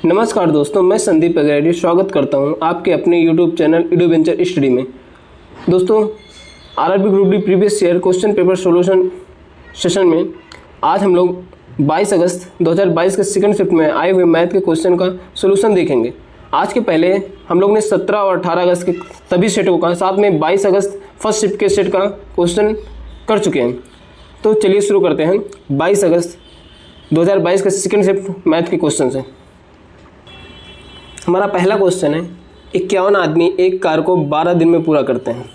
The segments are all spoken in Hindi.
नमस्कार दोस्तों, मैं संदीप अग्रवाल स्वागत करता हूं आपके अपने YouTube चैनल एडवेंचर स्टडी में। दोस्तों, RRB group D previous year question paper solution session में आज हम लोग 22 अगस्त 2022 के सेकंड शिफ्ट में आए हुए मैथ के क्वेश्चन का सॉल्यूशन देखेंगे। आज के पहले हम लोग ने 17 और 18 अगस्त के सभी सेटों का, साथ में 22 अगस्त फर्स्ट शिफ्ट के सेट का क्वेश्चन कर चुके हैं। तो चलिए शुरू करते हैं 22 अगस्त 2022 के सेकंड शिफ्ट मैथ के क्वेश्चन से। हमारा पहला क्वेश्चन है, 51 आदमी एक कार को 12 दिन में पूरा करते हैं।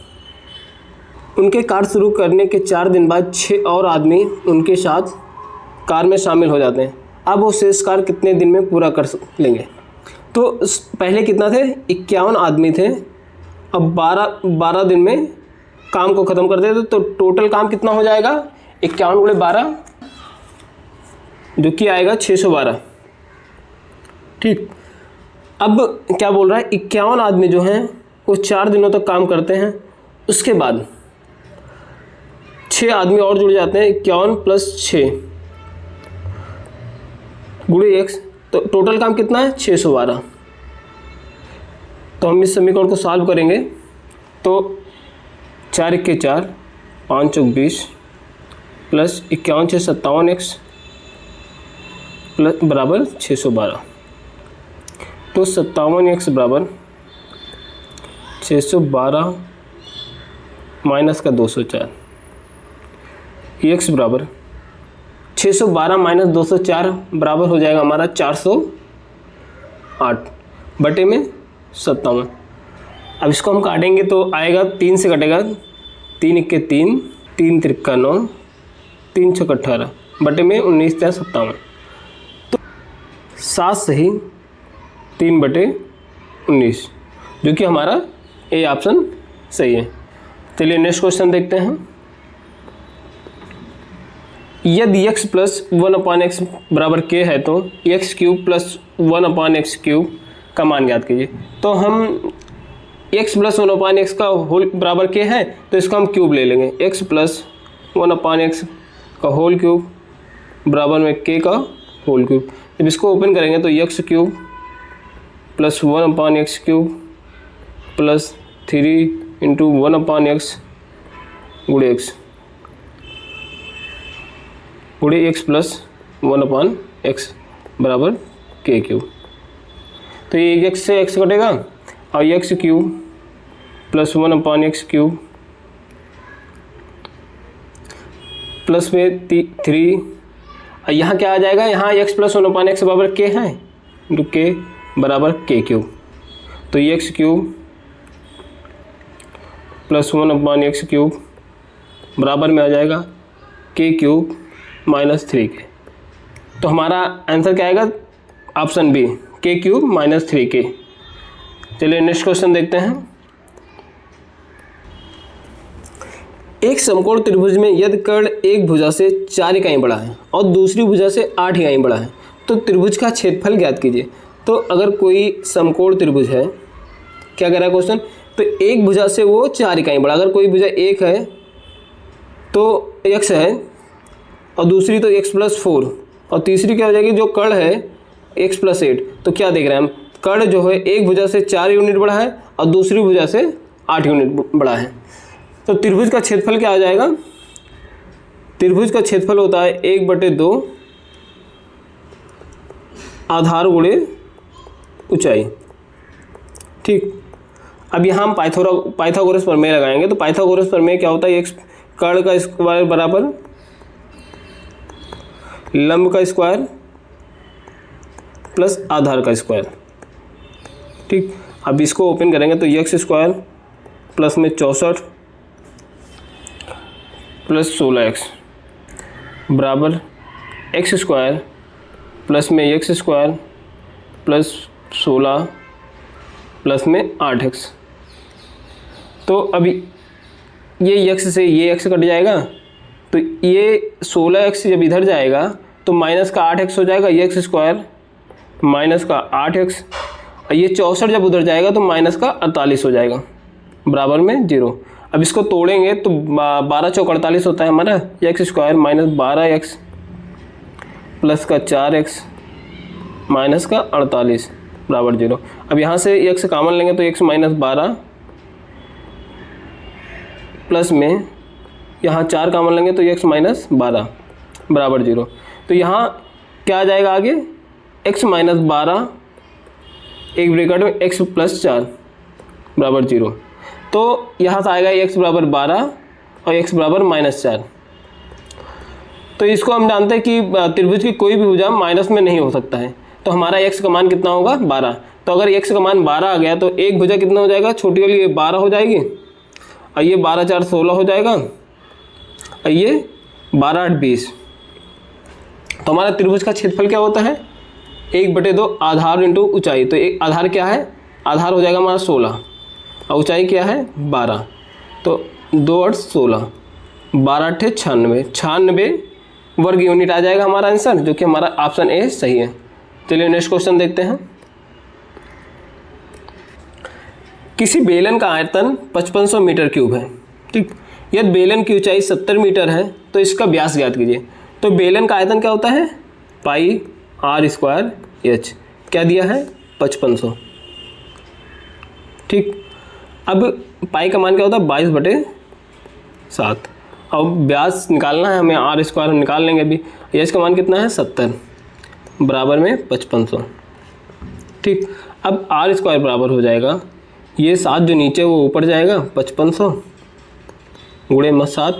उनके कार शुरू करने के 4 दिन बाद 6 और आदमी उनके साथ कार में शामिल हो जाते हैं। अब वो शेष कार कितने दिन में पूरा कर लेंगे? तो पहले कितना थे? 51 आदमी थे। अब 12 दिन में काम को ख़त्म कर देते तो टोटल काम कितना हो जाएगा? 51 गुणे 12 जो कि आएगा 612। ठीक, अब क्या बोल रहा है? 51 आदमी जो हैं वो 4 दिनों तक काम करते हैं। उसके बाद 6 आदमी और जुड़ जाते हैं। 51 + 6 गुणे x, तो टोटल काम कितना है? 612। तो हम इस समीकरण को सॉल्व करेंगे तो 4 × 4 5 × 20 प्लस 51 × 6 57x प्लस बराबर 612। तो 57x बराबर 612 माइनस का 204। x बराबर 612 माइनस 204 बराबर हो जाएगा हमारा 408 बटे में 57। अब इसको हम काटेंगे तो आएगा 3 से कटेगा, 3 × 3 3 × 3 9 3 × 6 18 बटे में 19 × 57। तो 7 सही 3/19 जो कि हमारा ए ऑप्शन सही है। चलिए नेक्स्ट क्वेश्चन देखते हैं। यदि x + 1/x बराबर k है तो x³ + 1/x³ का मान ज्ञात कीजिए। तो हम x + 1/x का होल बराबर k है तो इसका हम क्यूब ले लेंगे। x + 1/x का होल क्यूब बराबर में k का होल क्यूब। जब इसको ओपन करेंगे तो x³ + 1/x³ + 3 × 1/x गुणे x गुणे x + 1/x बराबर k³ तो ये x से x कटेगा और x³ + 1/x³ प्लस में 3। यहाँ क्या आ जाएगा? यहाँ x + 1/x बराबर k है तो k बराबर k³ तो x³ + 1/x³ बराबर में आ जाएगा k³ - 3k। तो हमारा आंसर क्या आएगा? Option B, k³ - 3k। चलिए नेक्स्ट क्वेश्चन देखते हैं। एक समकोण त्रिभुज में यदि कर्ण एक भुजा से 4 इकाई बड़ा है और दूसरी भुजा से 8 इकाई बड़ा है तो त्रिभुज का क्षेत्रफल ज्ञात कीजिए। तो अगर कोई समकोण त्रिभुज है, क्या कह रहा है क्वेश्चन? तो एक भुजा से वो 4 इकाई बड़ा, अगर कोई भुजा 1 है तो x है और दूसरी तो x + 4 और तीसरी क्या हो जाएगी? जो कर्ण है x + 8। तो क्या देख रहे हैं हम? कर्ण जो है एक भुजा से 4 यूनिट बड़ा है और दूसरी भुजा से 8 यूनिट बड़ा है। तो त्रिभुज का क्षेत्रफल क्या आ जाएगा? त्रिभुज का क्षेत्रफल होता है 1/2 आधार गुणे ऊंचाई। ठीक, अब यहाँ हम पाइथागोरस प्रमेय लगाएंगे। तो पाइथागोरस प्रमेय क्या होता है? एक कर्ण का स्क्वायर बराबर लंब का स्क्वायर प्लस आधार का स्क्वायर। ठीक, अब इसको ओपन करेंगे तो x² प्लस में 64 प्लस 16x बराबर x² प्लस में x² प्लस 16 प्लस में 8x। तो अभी ये x से ये x कट जाएगा तो ये 16x जब इधर जाएगा तो माइनस का 8x हो जाएगा, x² माइनस का 8x। और ये 64 जब उधर जाएगा तो माइनस का 48 हो जाएगा बराबर में 0। अब इसको तोड़ेंगे तो 12 × 4 = 48 होता है हमारा। x² - 12x प्लस का 4x माइनस का 48 बराबर 0। अब यहाँ से x कॉमन लेंगे तो x माइनस 12 प्लस में यहाँ 4 कॉमन लेंगे तो x माइनस 12 बराबर 0। तो यहाँ क्या आ जाएगा आगे, x माइनस 12 एक ब्रैकेट में x प्लस 4 बराबर 0। तो यहाँ से आएगा x बराबर 12 और x बराबर माइनस 4। तो इसको हम जानते हैं कि त्रिभुज की कोई भी भुजा माइनस में नहीं हो सकता है। तो हमारा x का मान कितना होगा, 12। तो अगर x का मान 12 आ गया तो एक भुजा कितना हो जाएगा, छोटी वाली ये 12 हो जाएगी और ये 12 4 16 हो जाएगा और ये 12 8 20। तो हमारा त्रिभुज का क्षेत्रफल क्या होता है, 1/2 आधार इंटू ऊंचाई। तो एक आधार क्या है, आधार हो जाएगा हमारा 16 और ऊंचाई क्या है 12। तो 2 8 16, 12 8 96 वर्ग यूनिट आ जाएगा हमारा आंसर, जो कि हमारा ऑप्शन ए सही है। चलिए नेक्स्ट क्वेश्चन देखते हैं। किसी बेलन का आयतन 5500 मीटर क्यूब है, ठीक। यदि बेलन की ऊंचाई 70 मीटर है तो इसका व्यास ज्ञात कीजिए। तो बेलन का आयतन क्या होता है, पाई r स्क्वायर h, क्या दिया है 5500, ठीक। अब पाई का मान क्या होता है 22/7। अब व्यास निकालना है हमें, r स्क्वायर हम निकाल लेंगे अभी। h का मान कितना है 70 बराबर में 5500, ठीक। अब r स्क्वायर बराबर हो जाएगा, ये 7 जो नीचे वो ऊपर जाएगा, 5500 गुणे में 7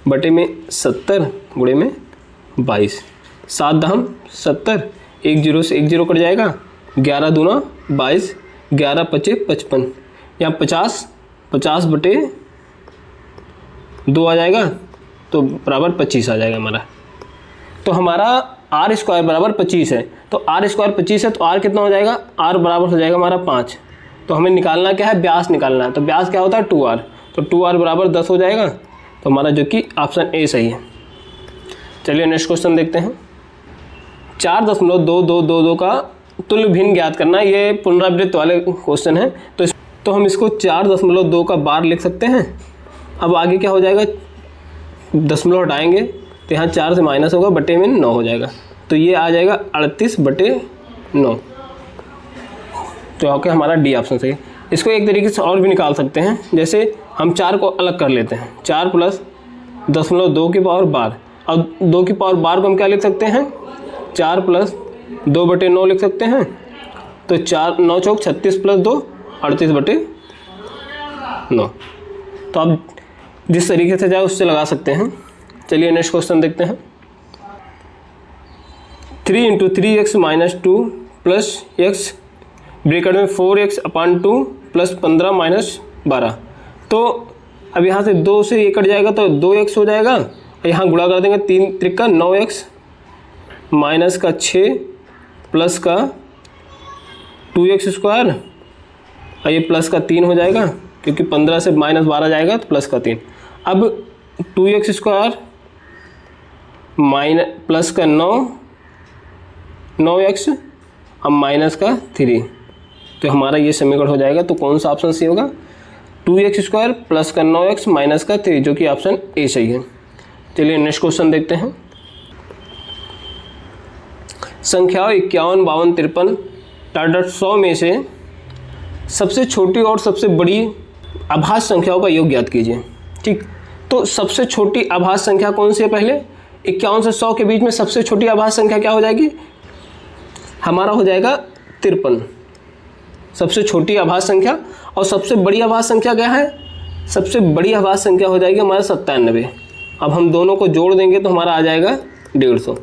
बटे में 70 गुणे में 22, 7 दहम 70, 1 0 से 1 0 कट जाएगा, 11 दूना 22, 11 5 55, यहाँ 50 बटे 2 आ जाएगा तो बराबर 25 आ जाएगा हमारा। तो हमारा r स्क्वायर बराबर 25 है। तो r स्क्वायर 25 है तो r कितना हो जाएगा, r बराबर हो जाएगा हमारा 5। तो हमें निकालना क्या है, व्यास निकालना है। तो व्यास क्या होता है 2r, तो 2r बराबर 10 हो जाएगा। तो हमारा जो कि ऑप्शन ए सही है। चलिए नेक्स्ट क्वेश्चन देखते हैं। 4.2222 का तुल्य भिन्न ज्ञात करना, ये पुनरावृत्त वाले क्वेश्चन है। तो हम इसको 4.2 का बार लिख सकते हैं। अब आगे क्या हो जाएगा, दशमलव हटाएंगे तो यहाँ 4 से माइनस होगा, बटे में 9 हो जाएगा। तो ये आ जाएगा 38/9। तो ओके, हमारा डी ऑप्शन सही है। इसको एक तरीके से और भी निकाल सकते हैं, जैसे हम 4 को अलग कर लेते हैं, 4 प्लस 0.2 की पावर 12, और 2 की पावर 12 को हम क्या लिख सकते हैं, 4 प्लस 2/9 लिख सकते हैं। तो 4 9 चौक 36 प्लस 2 38/9। तो आप जिस तरीके से जाए उससे लगा सकते हैं। चलिए नेक्स्ट क्वेश्चन देखते हैं। 3 × 3x - 2 प्लस x ब्रैकेट में 4x/2 प्लस 15 - 12। तो अब यहाँ से 2 से ये कट जाएगा तो 2x हो जाएगा, यहाँ गुणा कर देंगे 3 त्रिका 9x माइनस का 6 प्लस का 2x स्क्वायर, और ये प्लस का 3 हो जाएगा, क्योंकि 15 से -12 जाएगा तो प्लस का 3। अब 2x स्क्वायर प्लस का 9x अब माइनस का 3। तो हमारा ये समीकरण हो जाएगा। तो कौन सा ऑप्शन सही होगा, 2x स्क्वायर प्लस का 9x माइनस का 3, जो कि ऑप्शन ए सही है। चलिए नेक्स्ट क्वेश्चन देखते हैं। संख्याओं 51 52 53 100 में से सबसे छोटी और सबसे बड़ी आभाज्य संख्याओं का योग ज्ञात कीजिए, ठीक। तो सबसे छोटी आभाज्य संख्या कौन सी है, पहले 51 से 100 के बीच में सबसे छोटी आभाज्य संख्या क्या हो जाएगी, हमारा हो जाएगा 53, सबसे छोटी आभाज्य संख्या। और सबसे बड़ी आभाज्य संख्या क्या है, सबसे बड़ी आभाज्य संख्या हो जाएगी हमारा 97। अब हम दोनों को जोड़ देंगे तो हमारा आ जाएगा 150।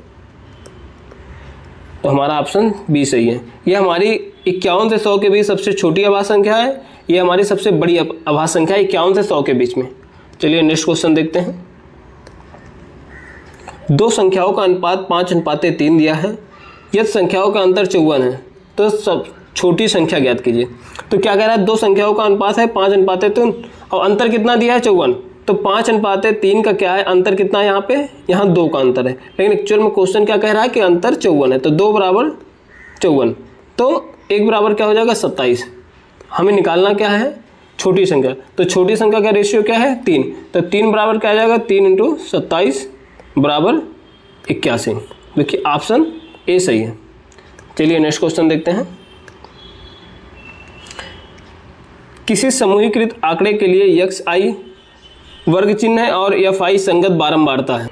तो हमारा ऑप्शन बी सही है। ये हमारी 51 से 100 के बीच सबसे छोटी आभाज्य संख्या है, ये हमारी सबसे बड़ी आभाज्य संख्या है 51 से 100 के बीच में। चलिए नेक्स्ट क्वेश्चन देखते हैं। दो संख्याओं का अनुपात 5:3 दिया है, यदि संख्याओं का अंतर 54 है तो सब छोटी संख्या ज्ञात कीजिए। तो क्या कह रहा है, दो संख्याओं का अनुपात है 5:3 और अंतर कितना दिया है 54। तो 5:3 का क्या है, अंतर कितना है यहाँ पे, यहाँ 2 का अंतर है, लेकिन एक्चुअल में क्वेश्चन क्या कह रहा है कि अंतर 54 है। तो 2 बराबर 54, तो 1 बराबर क्या हो जाएगा 27। हमें निकालना क्या है, छोटी संख्या। तो छोटी संख्या का रेशियो क्या है 3, तो 3 बराबर क्या आ जाएगा 3 × 27 बराबर 81। देखिए ऑप्शन ए सही है। चलिए नेक्स्ट क्वेश्चन देखते हैं। किसी समूहीकृत आंकड़े के लिए xi वर्ग चिन्ह है और fi संगत बारंबारता है,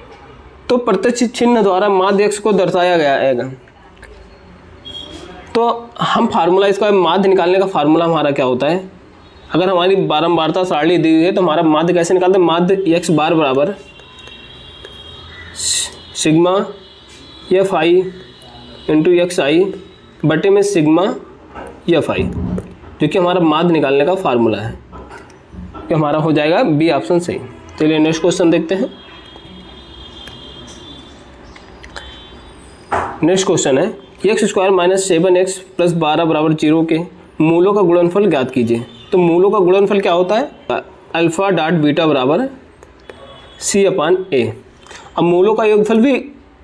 तो प्रत्यक्ष चिन्ह द्वारा माध्य x को दर्शाया गया है। तो हम फार्मूला, इसका माध्य निकालने का फार्मूला हमारा क्या होता है, अगर हमारी बारंबारता सारणी दी हुई है तो हमारा माध्य कैसे निकालते हैं, माध्य x बार बराबर सिग्मा fi इंटू xi बटे में सिग्मा fi, जो कि हमारा माध्य निकालने का फार्मूला है, कि हमारा हो जाएगा बी ऑप्शन सही। चलिए नेक्स्ट क्वेश्चन देखते हैं। नेक्स्ट क्वेश्चन है x² माइनस 7x प्लस 12 बराबर 0 के मूलों का गुणनफल ज्ञात कीजिए। तो मूलों का गुणनफल क्या होता है, अल्फा डॉट बीटा बराबर c/a। अब मूलों का योगफल भी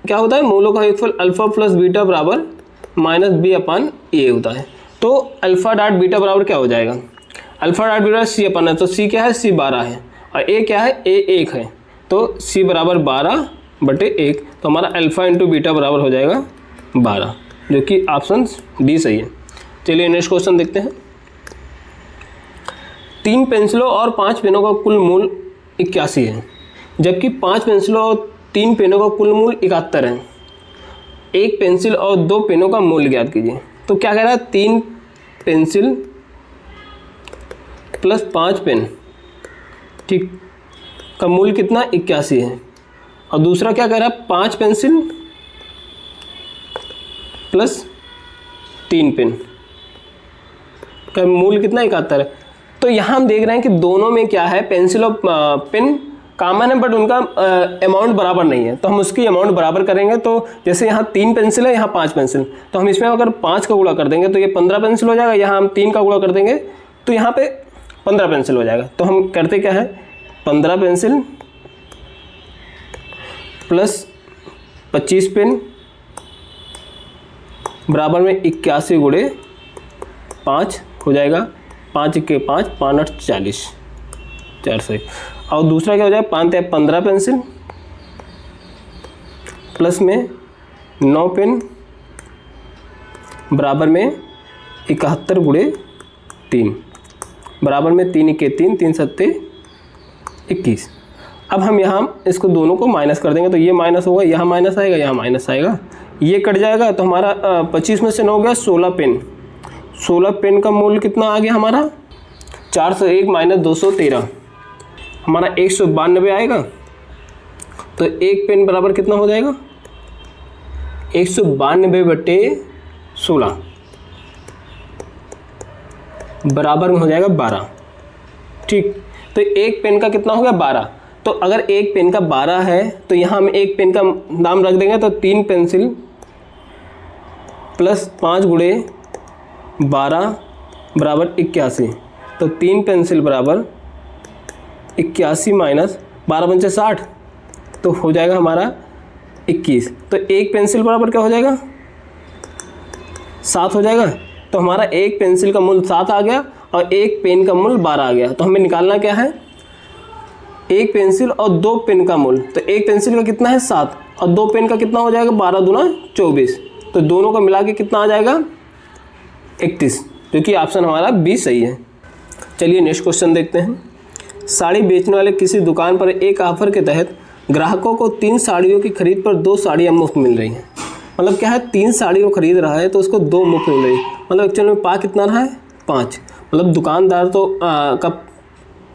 क्या होता है, मूलों का योगफल अल्फा प्लस बीटा बराबर माइनस b/a होता है। तो अल्फा डॉट बीटा बराबर क्या हो जाएगा, अल्फा डॉट बीटा c/, है तो c क्या है, c 12 है और a क्या है, a 1 है, तो c बराबर 12 बटे 1, तो हमारा अल्फा इंटू बीटा बराबर हो जाएगा 12, जो कि ऑप्शन डी सही है। चलिए नेक्स्ट क्वेश्चन देखते हैं। 3 पेंसिलों और 5 पेनों का कुल मूल 81 है, जबकि 5 पेंसिलों और 3 पेनों का कुल मूल 71 है। एक पेंसिल और 2 पेनों का मूल्य ज्ञात कीजिए। तो क्या कह रहा है, 3 पेंसिल प्लस 5 पेन, ठीक, का मूल्य कितना 81 है। और दूसरा क्या कह रहा है, 5 पेंसिल प्लस 3 पेन का मूल्य कितना 71 है। तो यहाँ हम देख रहे हैं कि दोनों में क्या है, पेंसिल और पेन कॉमन है, बट उनका अमाउंट बराबर नहीं है, तो हम उसकी अमाउंट बराबर करेंगे। तो जैसे यहाँ 3 पेंसिल है, यहाँ 5 पेंसिल, तो हम इसमें अगर 5 का गुणा कर देंगे तो ये 15 पेंसिल हो जाएगा, यहाँ हम 3 का गुणा कर देंगे तो यहाँ पे 15 पेंसिल हो जाएगा। तो हम करते क्या है, 15 पेंसिल प्लस 25 पेन बराबर में 81 गुणे 5 हो जाएगा, 5 के 5, 5 8 40, 400। और दूसरा क्या हो जाएगा, 5 15 पेंसिल प्लस में 9 पेन बराबर में 71 गुणे 3 बराबर में 3 के 3, 3 सत्ते 21। अब हम यहाँ इसको दोनों को माइनस कर देंगे, तो ये माइनस होगा, यहाँ माइनस आएगा, यहाँ माइनस आएगा, ये कट जाएगा, तो हमारा 25 में से 9 हो गया 16 पेन। 16 पेन का मूल्य कितना आ गया हमारा, 401 माइनस 213, हमारा 192 आएगा। तो एक पेन बराबर कितना हो जाएगा, 192 बटे 16 बराबर में हो जाएगा 12, ठीक। तो एक पेन का कितना हो गया, 12। तो अगर एक पेन का 12 है तो यहाँ हम एक पेन का नाम रख देंगे, तो 3 पेंसिल प्लस 5 गुणे 12 बराबर 81। तो 3 पेंसिल बराबर 81 माइनस 12 पंचे 60, तो हो जाएगा हमारा 21। तो एक पेंसिल बराबर क्या हो जाएगा, 7 हो जाएगा। तो हमारा एक पेंसिल का मूल्य 7 आ गया और एक पेन का मूल्य 12 आ गया। तो हमें निकालना क्या है, एक पेंसिल और 2 पेन का मूल्य। तो एक पेंसिल का कितना है 7 और 2 पेन का कितना हो जाएगा 12 दूना 24। तो दोनों का मिला के कितना आ जाएगा 31, जो कि ऑप्शन हमारा बी सही है। चलिए नेक्स्ट क्वेश्चन देखते हैं। साड़ी बेचने वाले किसी दुकान पर एक ऑफर के तहत ग्राहकों को 3 साड़ियों की खरीद पर 2 साड़ियाँ मुफ्त मिल रही हैं। मतलब क्या है, 3 साड़ियों को खरीद रहा है तो उसको 2 मुफ्त मिल रही है। मतलब एक्चुअल में पा कितना रहा है 5, मतलब दुकानदार तो कब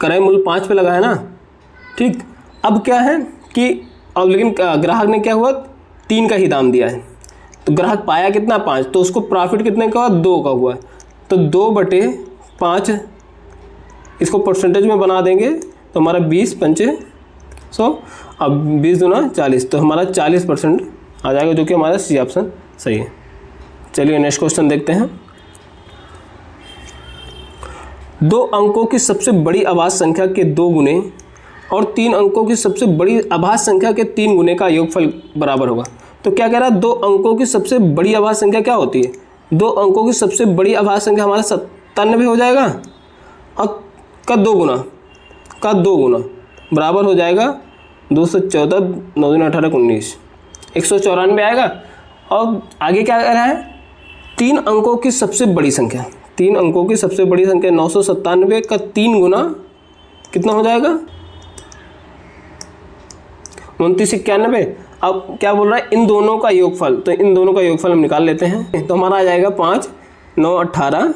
क्रय मूल्य 5 पे लगा है ना, ठीक। अब क्या है कि अब लेकिन ग्राहक ने क्या हुआ 3 का ही दाम दिया है, तो ग्राहक पाया कितना 5, तो उसको प्रॉफिट कितने का हुआ 2 का हुआ। तो 2/5 इसको परसेंटेज में बना देंगे तो हमारा 20 पंचे 100, अब 20 दूना 40, तो हमारा 40% आ जाएगा, जो कि हमारा सी ऑप्शन सही है। चलिए नेक्स्ट क्वेश्चन देखते हैं। 2 अंकों की सबसे बड़ी अभाज्य संख्या के 2 गुने और 3 अंकों की सबसे बड़ी अभाज्य संख्या के 3 गुने का योगफल बराबर होगा। तो क्या कह रहा है, 2 अंकों की सबसे बड़ी अभाज्य संख्या क्या होती है, 2 अंकों की सबसे बड़ी अभाज्य संख्या हमारा 97 हो जाएगा और का 2 गुना बराबर हो जाएगा 214, 9 18 19, 194 आएगा। और आगे क्या कह रहा है, 3 अंकों की सबसे बड़ी संख्या, 3 अंकों की सबसे बड़ी संख्या 997 का 3 गुना कितना हो जाएगा 2991। अब क्या बोल रहा है, इन दोनों का योगफल, तो इन दोनों का योगफल हम निकाल लेते हैं। तो हमारा आ जाएगा 5 9 18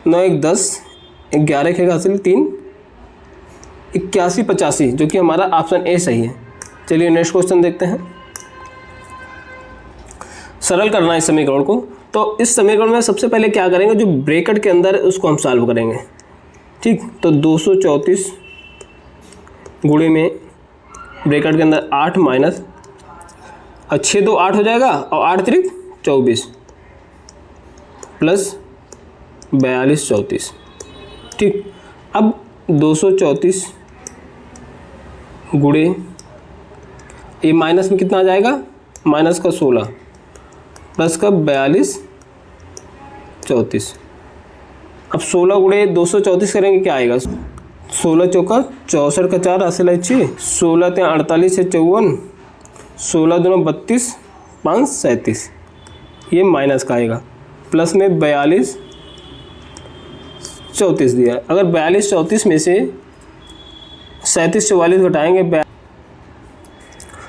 9 1 10 11 एक हासिल 3 81 85, जो कि हमारा ऑप्शन ए सही है। चलिए नेक्स्ट क्वेश्चन देखते हैं। सरल करना है इस समीकरण को। तो इस समीकरण में सबसे पहले क्या करेंगे, जो ब्रैकेट के अंदर उसको हम सॉल्व करेंगे। ठीक, तो 234 गुणे में ब्रैकेट के अंदर 8 माइनस 6 2 8 हो जाएगा और 8 3 24 प्लस 42 34। ठीक, अब 234 गुणे ये माइनस में कितना आ जाएगा, माइनस का 16 प्लस का 42 34। अब 16 गुणे 234 करेंगे, क्या आएगा 16 चौका 64 का 4 हासिल है 6, 16 ते 48 है 54, 16 दूना 32 5 37, ये माइनस का आएगा। प्लस में 42 34 दिया। अगर 42 34 में से 37 44 घटाएंगे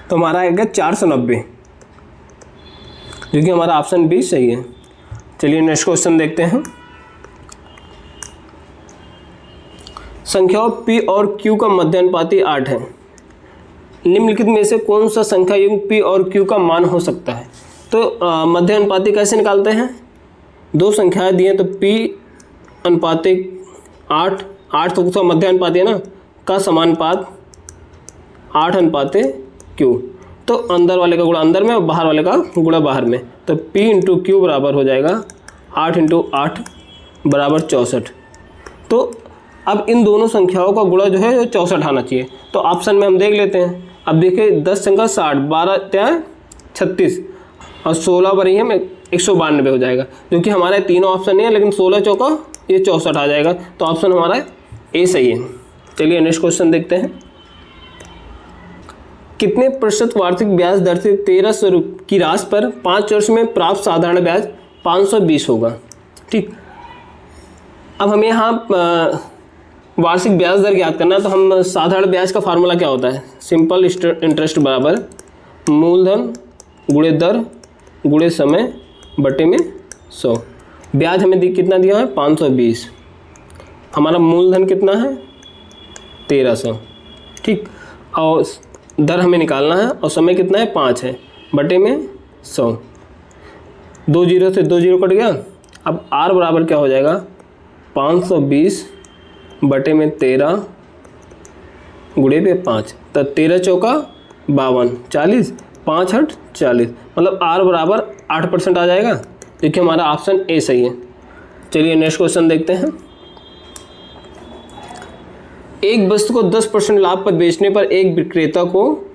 तो हमारा आएगा 490, जो कि हमारा ऑप्शन बी सही है। चलिए नेक्स्ट क्वेश्चन देखते हैं। संख्याओं p और q का मध्यानुपाती 8 है। निम्नलिखित में से कौन सा संख्या युग्म p और q का मान हो सकता है। तो मध्यानुपाती कैसे निकालते हैं, दो संख्याएं दी हैं तो p अनुपातिक 8 8 तो उसका मध्यानुपाती है ना, का समानुपात 8 अनुपाते q, तो अंदर वाले का गुणा अंदर में और बाहर वाले का गुणा बाहर में, तो p इंटू क्यू बराबर हो जाएगा 8 इंटू 8 बराबर 64। तो अब इन दोनों संख्याओं का गुणा जो है 64 आना चाहिए। तो ऑप्शन में हम देख लेते हैं। अब देखिए 10 संख्या 60, 12 त्या 36 और 16 बरी है 192 हो जाएगा, क्योंकि हमारे तीनों ऑप्शन नहीं है, लेकिन 16 चौका ये 64 आ जाएगा। तो ऑप्शन हमारा ए सही है। चलिए नेक्स्ट क्वेश्चन देखते हैं। कितने प्रतिशत वार्षिक ब्याज दर से 1300 की राशि पर 5 वर्ष में प्राप्त साधारण ब्याज 520 होगा। ठीक, अब हमें यहाँ वार्षिक ब्याज दर ज्ञात करना है। तो हम साधारण ब्याज का फार्मूला क्या होता है, सिंपल इंटरेस्ट बराबर मूलधन गुणे दर गुणे समय बटे में 100। ब्याज हमें कितना दिया है 520, हमारा मूलधन कितना है 1300। ठीक, और दर हमें निकालना है और समय कितना है 5 है बटे में 100। 2 जीरो से 2 जीरो कट गया। अब आर बराबर क्या हो जाएगा 520 बटे में 13 गुणे पे 5, तो 13 चौका 52 40 5 8 40, मतलब आर बराबर 8% आ जाएगा। देखिए हमारा ऑप्शन ए सही है। चलिए नेक्स्ट क्वेश्चन देखते हैं। एक वस्तु को 10% लाभ पर बेचने पर एक विक्रेता को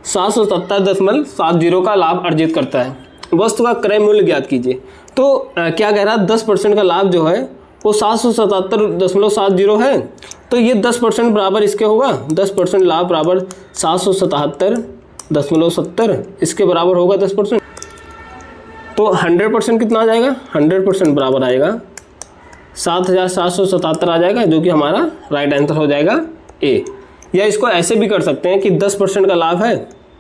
777.70 का लाभ अर्जित करता है। वस्तु का क्रय मूल्य ज्ञात कीजिए। तो क्या कह रहा है 10% का लाभ जो है वो 777.70 है। तो ये 10% बराबर इसके होगा, 10% लाभ बराबर 777.70, इसके बराबर होगा 10%। तो 100% कितना आ जाएगा, 100% बराबर आएगा 7777 आ जाएगा, जो कि हमारा राइट आंसर हो जाएगा ए। या इसको ऐसे भी कर सकते हैं कि 10% का लाभ है।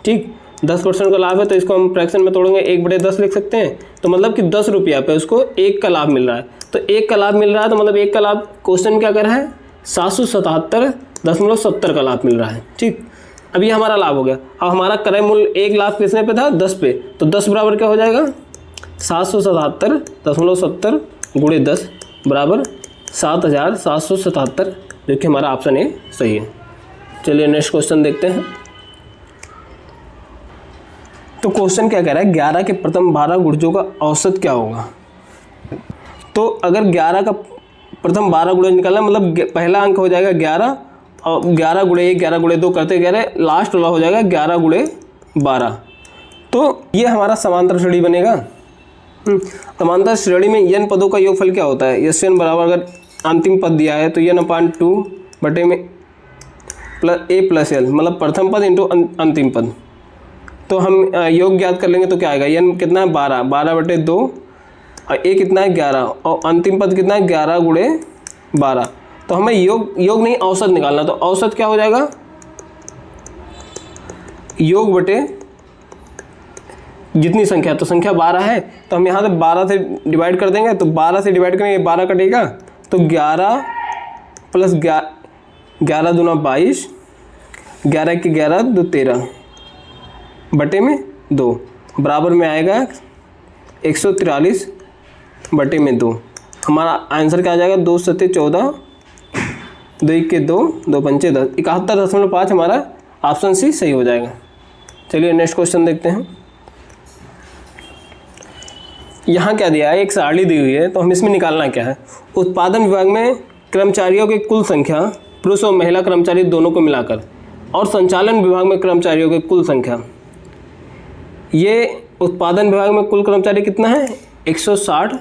ठीक, 10% का लाभ है तो इसको हम फ्रैक्शन में तोड़ेंगे 1/10 लिख सकते हैं। तो मतलब कि 10 रुपया पे उसको 1 का लाभ मिल रहा है। तो 1 का लाभ मिल रहा है तो मतलब 1 का लाभ, क्वेश्चन क्या कर रहा है 777.70 का लाभ मिल रहा है। ठीक, अब ये हमारा लाभ हो गया। अब हमारा क्रय मूल्य 1 लाख किसने पे था 10 पे, तो 10 बराबर क्या हो जाएगा 777.70 गुणे 10 बराबर 7777, जो कि हमारा ऑप्शन ए सही है। चलिए नेक्स्ट क्वेश्चन देखते हैं। तो क्वेश्चन क्या कह रहा है 11 के प्रथम 12 गुणजों का औसत क्या होगा। तो अगर 11 का प्रथम 12 गुणज निकालना, मतलब पहला अंक हो जाएगा 11 और 11 गुणे 1 11 गुणे 2 करते गए लास्ट वाला हो जाएगा 11 गुणे 12। तो ये हमारा समांतर श्रेणी बनेगा। समांतर श्रेणी में n पदों का योगफल क्या होता है, यस n बराबर, अगर अंतिम पद दिया है तो n/2 बटे में a प्लस l, मतलब प्रथम पद इंटू अंतिम पद। तो हम योग ज्ञात कर लेंगे तो क्या आएगा n कितना है 12 बटे 2 और ए कितना है 11 और अंतिम पद कितना है 11 गुणे 12। तो हमें योग नहीं औसत निकालना, तो औसत क्या हो जाएगा योग बटे जितनी संख्या, तो संख्या 12 है तो हम यहाँ से 12 से डिवाइड कर देंगे, तो 12 से डिवाइड करेंगे 12 कटेगा तो 11 प्लस 11 दूना 22, 11 के 11 दो 13 बटे में 2 बराबर में आएगा 143 बटे में 2। हमारा आंसर क्या आ जाएगा 2 सत्ते 14, 2 इक्के 2, 2 पंचे 10, 71.5 हमारा ऑप्शन सी सही हो जाएगा। चलिए नेक्स्ट क्वेश्चन देखते हैं। यहाँ क्या दिया है, एक सारणी दी हुई है तो हम इसमें निकालना क्या है। उत्पादन विभाग में कर्मचारियों की कुल संख्या पुरुष और महिला कर्मचारी दोनों को मिलाकर और संचालन विभाग में कर्मचारियों की कुल संख्या, ये उत्पादन विभाग में कुल कर्मचारी कितना है 160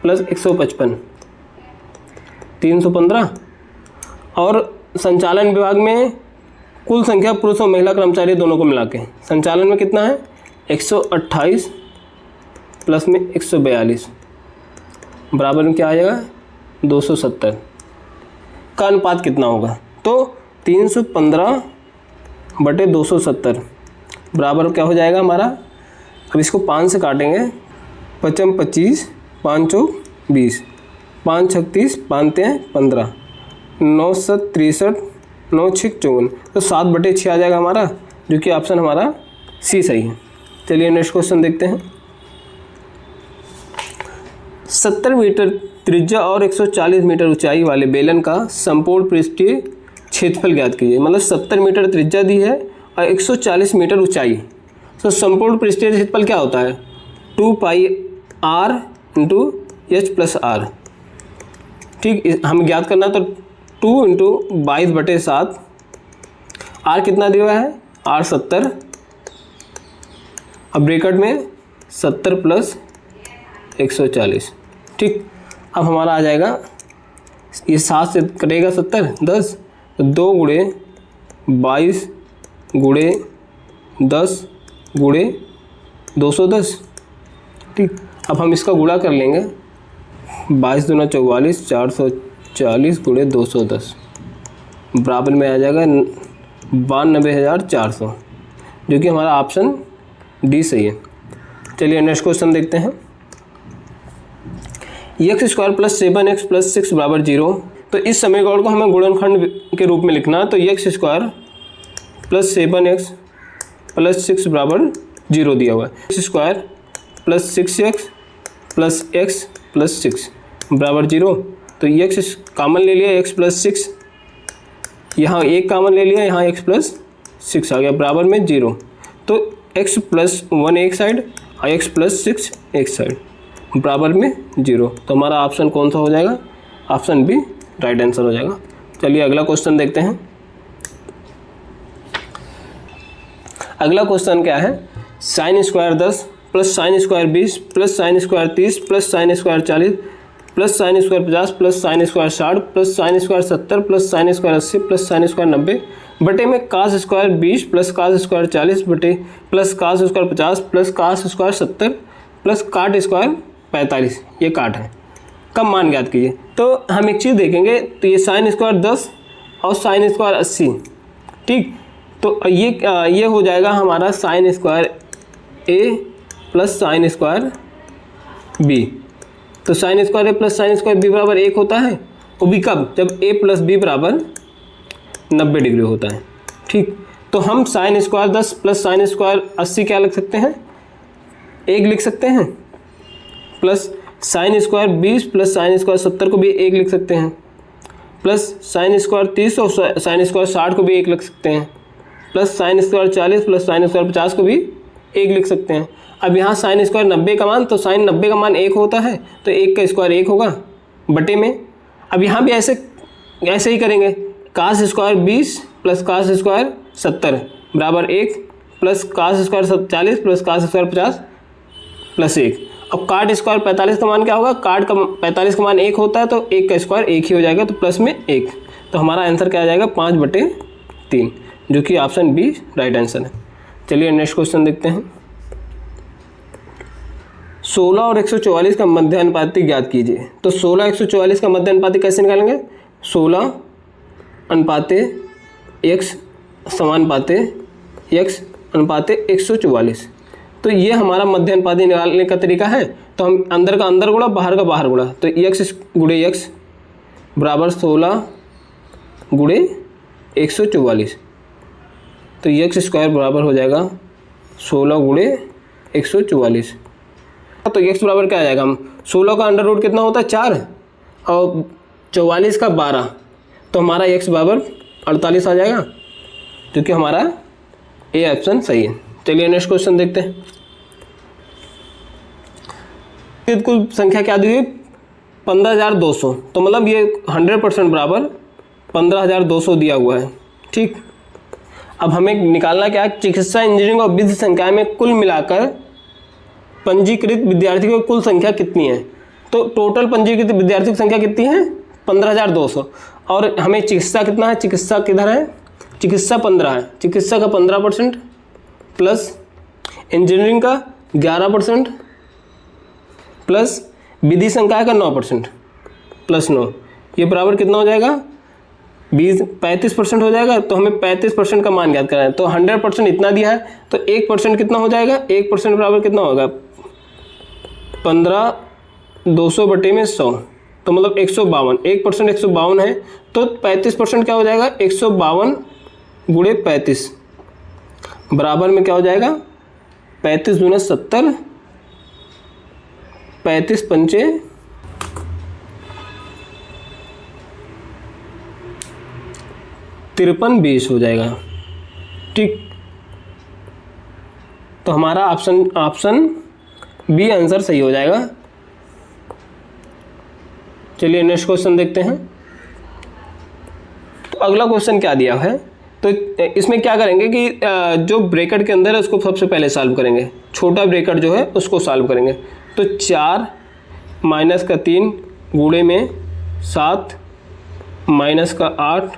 प्लस 155 315 और संचालन विभाग में कुल संख्या पुरुष और महिला कर्मचारी दोनों को मिला के संचालन में कितना है 128 प्लस में 142 बराबर में क्या आ जाएगा 270 का अनुपात कितना होगा, तो 315 बटे 270 बराबर क्या हो जाएगा हमारा। अब इसको 5 से काटेंगे, 5 25, 5 चौक 20, 5 36, 5 15, 9 7 63, 9 6 54, तो 7 बटे 6 आ जाएगा हमारा, जो कि ऑप्शन हमारा सी सही है। चलिए नेक्स्ट क्वेश्चन देखते हैं। 70 मीटर त्रिज्या और 140 मीटर ऊंचाई वाले बेलन का संपूर्ण पृष्ठीय क्षेत्रफल ज्ञात कीजिए। मतलब 70 मीटर त्रिज्या दी है और 140 मीटर ऊंचाई, तो संपूर्ण पृष्ठीय क्षेत्रफल क्या होता है 2 pi r into H plus R. ठीक, हमें ज्ञात करना तो 2 इंटू 22 बटे 7, r कितना दिया हुआ है r 70, अब ब्रैकेट में 70 प्लस 140। ठीक, अब हमारा आ जाएगा ये 7 से कटेगा 70 10, तो 2 गुणे 22 गुणे 10 गुणे 210। ठीक, अब हम इसका गुणा कर लेंगे, 22 दूना 44, 440 गुणे 210 बराबर में आ जाएगा 92,400, जो कि हमारा ऑप्शन डी सही है। चलिए नेक्स्ट क्वेश्चन देखते हैं। x² प्लस 7x प्लस 6 बराबर 0, तो इस समीकरण को हमें गुणनखंड के रूप में लिखना है, तो x² प्लस 7x प्लस 6 बराबर 0 दिया हुआ है। x² plus 6x plus x plus 6 बराबर 0, तो x कॉमन ले लिया, x प्लस 6 यहाँ एक कॉमन ले लिया, यहाँ x प्लस 6 आ गया बराबर में 0, तो x प्लस 1 एक साइड और x प्लस 6 एक साइड बराबर में 0, तो हमारा ऑप्शन कौन सा हो जाएगा, ऑप्शन बी राइट आंसर हो जाएगा। चलिए अगला क्वेश्चन देखते हैं। अगला क्वेश्चन क्या है, sine square 10 plus sine square 20 plus sine square 30 plus sine square 40 plus sine square 50 plus sine square 60 plus sine square 70 plus sine square 80 plus sine square 90 बटे में cos square 20 plus cos square 40 बटे plus cos square 50 plus cos square 70 plus cot square 45, ये काट है, कब मान ज्ञात कीजिए। तो हम एक चीज़ देखेंगे, तो ये साइन स्क्वायर 10 और साइन स्क्वायर 80। ठीक, तो ये हो जाएगा हमारा साइन स्क्वायर ए प्लस साइन स्क्वायर बी, तो साइन स्क्वायर ए प्लस साइन स्क्वायर बी बराबर 1 होता है, वो भी कब, जब ए प्लस बी बराबर 90 डिग्री होता है। ठीक, तो हम sign square 10 plus sine square 80 क्या लिख सकते हैं, 1 लिख सकते हैं, plus sine square 20 plus sine square 70 को भी 1 लिख सकते हैं, प्लस साइन स्क्वायर 30 और साइन स्क्वायर 60 को भी 1 लिख सकते हैं, plus sine square 40 plus sine square 50 को भी 1 लिख सकते हैं। अब यहाँ साइन स्क्वायर 90 का मान, तो साइन 90 का मान 1 होता है, तो 1 का स्क्वायर 1 होगा बटे में। अब यहाँ भी ऐसे ही करेंगे, cos square 20 plus cos square 70 बराबर 1 plus cos square 40 plus cos square 50 plus 1। अब काट स्क्वायर 45 का मान क्या होगा, काट का 45 का मान 1 होता है, तो 1 का स्क्वायर 1 ही हो जाएगा, तो प्लस में 1, तो हमारा आंसर क्या आ जाएगा 5/3, जो कि ऑप्शन बी राइट आंसर है। चलिए नेक्स्ट क्वेश्चन देखते हैं। 16 और 144 का मध्य अनुपाती ज्ञात कीजिए। तो 16 144 का मध्य अनुपाती कैसे निकालेंगे? 16 अनुपाते x समानुपाते x अनुपाते 144। तो ये हमारा मध्य अनुपाती निकालने का तरीका है। तो हम अंदर का अंदर गुणा, बाहर का बाहर गुणा, तो x गुणे x बराबर 16 गुणे 144। तो x स्क्वायर बराबर हो जाएगा 16 गुणे 144। तो x बराबर क्या आ जाएगा? हम 16 का अंडर रूट कितना होता है? 4 और 44 का 12, तो हमारा x बराबर 48 आ जाएगा, क्योंकि हमारा ए ऑप्शन सही है। चलिए नेक्स्ट क्वेश्चन देखते हैं। कुल संख्या क्या दी हुई? 15,200। तो मतलब ये 100% बराबर 15,200 दिया हुआ है। ठीक, अब हमें निकालना क्या है? चिकित्सा, इंजीनियरिंग और विधि संकाय में कुल मिलाकर पंजीकृत विद्यार्थियों की कुल संख्या कितनी है? तो टोटल पंजीकृत विद्यार्थियों की संख्या कितनी है? 15,200। और हमें चिकित्सा कितना है? चिकित्सा किधर है? चिकित्सा 15 है। चिकित्सा का 15% प्लस इंजीनियरिंग का 11% प्लस विधि संकाय का 9% प्लस 9, ये बराबर कितना हो जाएगा? 35% हो जाएगा। तो हमें 35% का मान ज्ञात करना है। तो 100% इतना दिया है, तो 1% कितना हो जाएगा? 1% बराबर कितना होगा? 15,200 बटे में 100, तो मतलब 152। 1% 152 है, तो 35% क्या हो जाएगा? 152 गुणे 35 बराबर में क्या हो जाएगा? 35 दूना 70, 35 पंचे 53 20 हो जाएगा। ठीक, तो हमारा ऑप्शन बी आंसर सही हो जाएगा। चलिए नेक्स्ट क्वेश्चन देखते हैं। तो अगला क्वेश्चन क्या दिया है? तो इसमें क्या करेंगे कि जो ब्रैकेट के अंदर है उसको सबसे पहले सॉल्व करेंगे। छोटा ब्रैकेट जो है उसको सॉल्व करेंगे। तो 4 माइनस का 3 गुणे में 7 माइनस का 8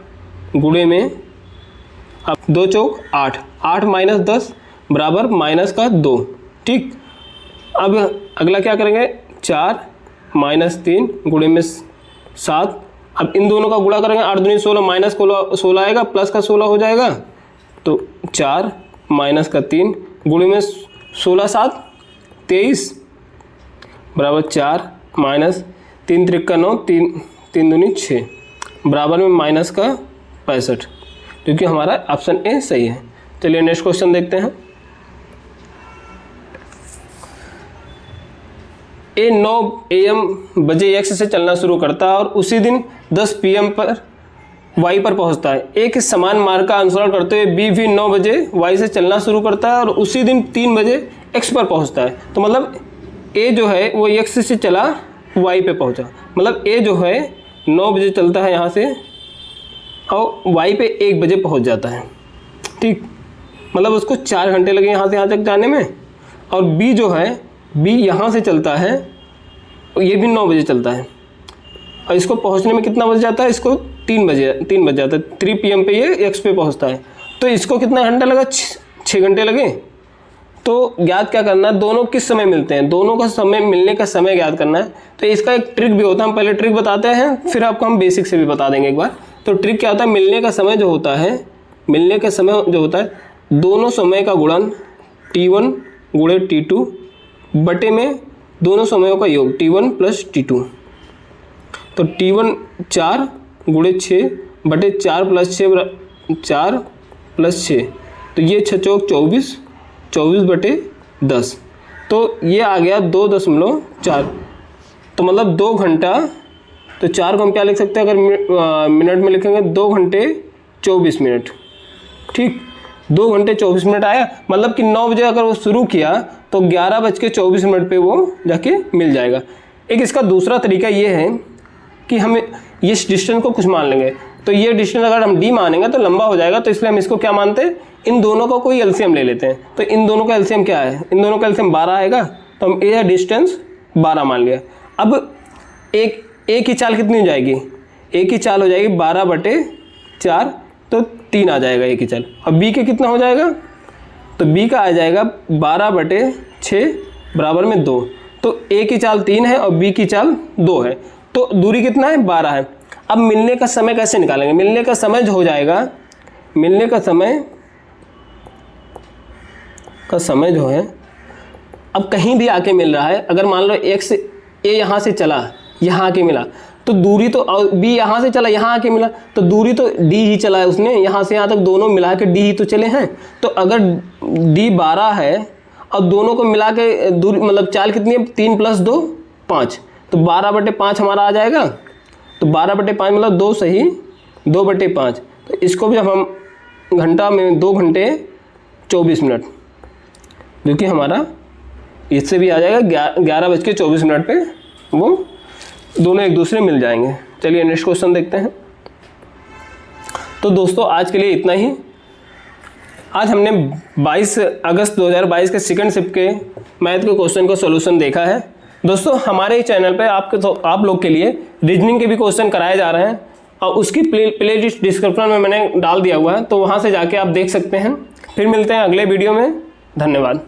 गुणे में अब 2 चौक 8, 8 माइनस 10 बराबर माइनस का 2। ठीक, अब अगला क्या करेंगे? 4 माइनस 3 गुणे में 7। अब इन दोनों का गुणा करेंगे, 8 दूनी 16 माइनस 16 आएगा, प्लस का 16 हो जाएगा। तो 4 माइनस का 3 गुणे में 16 7 23 बराबर 4 माइनस 3 त्रिक का 9, 3 दूनी 6 बराबर में माइनस का 65, क्योंकि हमारा ऑप्शन ए सही है। चलिए नेक्स्ट क्वेश्चन देखते हैं। ए 9 AM बजे एक्स से चलना शुरू करता है और उसी दिन 10 PM पर वाई पर पहुंचता है। एक समान मार्ग का अनुसरण करते हुए बी भी 9 बजे वाई से चलना शुरू करता है और उसी दिन 3 बजे एक्स पर पहुंचता है। तो मतलब ए जो है वो एक्स से चला, वाई पे पहुंचा। मतलब ए जो है 9 बजे चलता है यहाँ से और वाई पे 1 बजे पहुँच जाता है। ठीक, मतलब उसको 4 घंटे लगे यहाँ से यहाँ तक जाने में। और बी जो है, बी यहाँ से चलता है, ये भी 9 बजे चलता है और इसको पहुँचने में कितना बज जाता है? इसको 3 बज जाता है। 3 PM पे ये एक्स पे पहुँचता है। तो इसको कितना घंटा लगा? 6 घंटे लगे। तो ज्ञात क्या करना है? दोनों किस समय मिलते हैं, दोनों का समय मिलने का समय ज्ञात करना है। तो इसका एक ट्रिक भी होता है, हम पहले ट्रिक बताते हैं, फिर आपको हम बेसिक से भी बता देंगे एक बार। तो ट्रिक क्या होता है? मिलने का समय जो होता है, मिलने का समय जो होता है, दोनों समय का गुणन T1 गुणे T2 बटे में दोनों समयों का योग T1 प्लस T2। तो T1 4 गुणे 6 बटे 4 प्लस 6, तो ये 6 चौक 24, 24 बटे 10। तो ये आ गया 2.4। तो मतलब 2 घंटा, तो 4 को हम क्या लिख सकते हैं? अगर मिनट में लिखेंगे 2 घंटे 24 मिनट। ठीक, 2 घंटे 24 मिनट आया। मतलब कि 9 बजे अगर वो शुरू किया तो 11:24 पे वो जाके मिल जाएगा। एक इसका दूसरा तरीका ये है कि हम इस डिस्टेंस को कुछ मान लेंगे। तो ये डिस्टेंस अगर हम d मानेंगे तो लंबा हो जाएगा, तो इसलिए हम इसको क्या मानते हैं? इन दोनों का कोई एलसीएम ले लेते हैं। तो इन दोनों का एलसीएम क्या है? इन दोनों का एलसीएम 12 आएगा, तो हम ये डिस्टेंस 12 मान लिया। अब एक की चाल कितनी हो जाएगी? एक की चाल हो जाएगी 12/4, तो 3 आ जाएगा एक ही चाल। अब बी के कितना हो जाएगा? तो बी का आ जाएगा 12/6 बराबर में 2। तो ए की चाल 3 है और बी की चाल 2 है, तो दूरी कितना है 12 है। अब मिलने का समय कैसे निकालेंगे? मिलने का समय जो हो जाएगा, मिलने का समय जो है, अब कहीं भी आके मिल रहा है, अगर मान लो एक्स ए यहाँ से चला यहाँ आके मिला, तो दूरी तो बी यहाँ से चला यहाँ आके मिला, तो दूरी तो डी ही चला है उसने, यहाँ से यहाँ तक दोनों मिला के डी ही तो चले हैं। तो अगर डी 12 है और दोनों को मिला के दूरी मतलब चाल कितनी है, 3 + 2 5, तो 12/5 हमारा आ जाएगा। तो 12/5 मतलब 2 सही 2/5, तो इसको भी जब हम घंटा में 2 घंटे 24 मिनट, जो कि हमारा इससे भी आ जाएगा 11:24 पे वो दोनों एक दूसरे मिल जाएंगे। चलिए नेक्स्ट क्वेश्चन देखते हैं। तो दोस्तों आज के लिए इतना ही। आज हमने 22 अगस्त 2022 के सेकंड शिफ्ट के मैथ के क्वेश्चन का सॉल्यूशन देखा है। दोस्तों हमारे चैनल पे आप लोग के लिए रीजनिंग के भी क्वेश्चन कराए जा रहे हैं और उसकी प्ले लिस्ट डिस्क्रिप्शन में मैंने डाल दिया हुआ है, तो वहाँ से जाके आप देख सकते हैं। फिर मिलते हैं अगले वीडियो में। धन्यवाद।